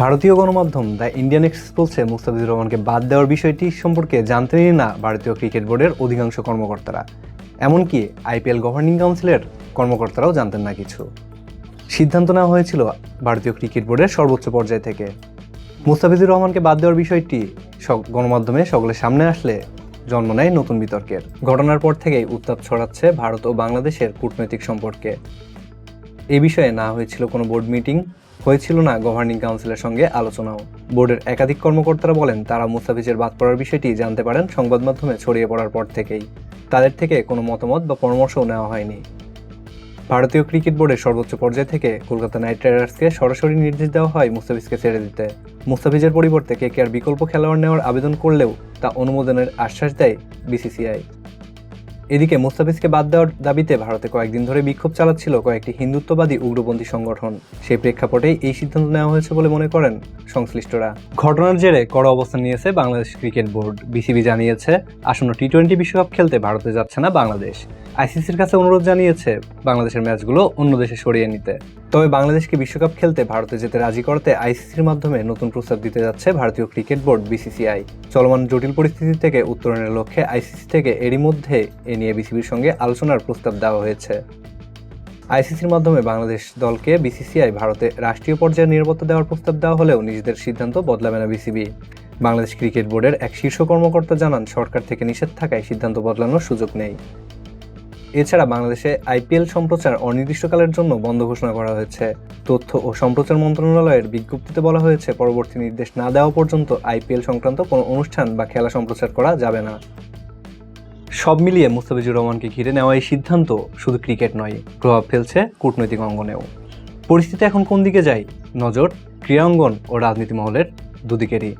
ভারতীয় গণমাধ্যম the Indian express বলছে মুস্তাফিজুর রহমানকে বাদ দেওয়ার বিষয়টি সম্পর্কে জানতেনই না ভারতীয় ক্রিকেট বোর্ডের অধিকাংশ কর্মকর্তারা। এমনকি আইপিএল গভর্নিং কাউন্সিলের কর্মকর্তারাও জানতেন না কিছু। সিদ্ধান্ত নেওয়া হয়েছিল ভারতীয় ক্রিকেট বোর্ডের সর্বোচ্চ পর্যায় থেকে। মুস্তাফিজুর রহমানকে বাদ দেওয়ার বিষয়টি গণমাধ্যমে সকলের সামনে আসলে জন্ম নেয় নতুন বিতর্কের। ঘটনার পর থেকেই উত্তাপ ছড়াচ্ছে ভারত ও বাংলাদেশের কূটনৈতিক সম্পর্কে। এ বিষয়ে না হয়েছিল কোনো বোর্ড মিটিং, হয়েছিল না গভর্নিং কাউন্সিলের সঙ্গে আলোচনাও। বোর্ডের একাধিক কর্মকর্তারা বলেন তারা মুস্তাফিজের বাদ পড়ার বিষয়টি জানতে পারেন সংবাদ মাধ্যমে ছড়িয়ে পড়ার পর থেকেই। তাদের থেকে কোনো মতামত বা পরামর্শও নেওয়া হয়নি। ভারতীয় ক্রিকেট বোর্ডের সর্বোচ্চ পর্যায় থেকে কলকাতা নাইট রাইডার্সকে সরাসরি নির্দেশ দেওয়া হয় মুস্তাফিজকে ছেড়ে দিতে। মুস্তাফিজের পরিবর্তে কেকেআর বিকল্প খেলোয়াড় নেওয়ার আবেদন করলেও তা অনুমোদনের আশ্বাস দেয় বিসিসিআই। এদিকে মুস্তাফিজকে বাদ দেওয়ার দাবিতে ভারতে কয়েকদিন ধরে বিক্ষোভ চালাচ্ছিল কয়েকটি হিন্দুত্ববাদী উগ্রপন্থী সংগঠন। সেই প্রেক্ষাপটেই এই সিদ্ধান্ত নেওয়া হয়েছে বলে মনে করেন সংশ্লিষ্টরা। ঘটনার জেরে কড়া অবস্থান নিয়েছে বাংলাদেশ ক্রিকেট বোর্ড। বিসিবি জানিয়েছে আসন্ন টি-20 বিশ্বকাপ খেলতে ভারতে যাচ্ছে না বাংলাদেশ। আইসিসির কাছে অনুরোধ জানিয়েছে বাংলাদেশের ম্যাচগুলো অন্য দেশে সরিয়ে নিতে। তবে বাংলাদেশকে বিশ্বকাপ খেলতে ভারতে যেতে রাজি করতে আইসিসির মাধ্যমে নতুন প্রস্তাব দিতে যাচ্ছে ভারতীয় ক্রিকেট বোর্ড বিসিসিআই। চলমান জটিল পরিস্থিতি থেকে উত্তরণের লক্ষ্যে আইসিসি থেকে এরই মধ্যে এ নিয়ে বিসিবির সঙ্গে আলোচনার প্রস্তাব দেওয়া হয়েছে। আইসিসির মাধ্যমে বাংলাদেশ দলকে বিসিসিআই ভারতে রাষ্ট্রীয় পর্যায়ে নিরাপত্তা দেওয়ার প্রস্তাব দেওয়া হলেও নিজেদের সিদ্ধান্ত বদলাবে না বিসিবি। বাংলাদেশ ক্রিকেট বোর্ডের এক শীর্ষ কর্মকর্তা জানান সরকার থেকে নিষেধ থাকায় সিদ্ধান্ত বদলানোর সুযোগ নেই। এছাড়া বাংলাদেশে আইপিএল সম্প্রচার অনির্দিষ্টকালের জন্য বন্ধ ঘোষণা করা হয়েছে। তথ্য ও সম্প্রচার মন্ত্রণালয়ের বিজ্ঞপ্তিতে বলা হয়েছে পরবর্তী নির্দেশ না দেওয়া পর্যন্ত আইপিএল সংক্রান্ত কোনো অনুষ্ঠান বা খেলা সম্প্রচার করা যাবে না। সব মিলিয়ে মুস্তাফিজুর রহমানকে ঘিরে নেওয়া এই সিদ্ধান্ত শুধু ক্রিকেট নয়, প্রভাব ফেলছে কূটনৈতিক অঙ্গনেও। পরিস্থিতি এখন কোন দিকে যায়, নজর ক্রীড়াঙ্গন ও রাজনীতি মহলের দুদিকেরই।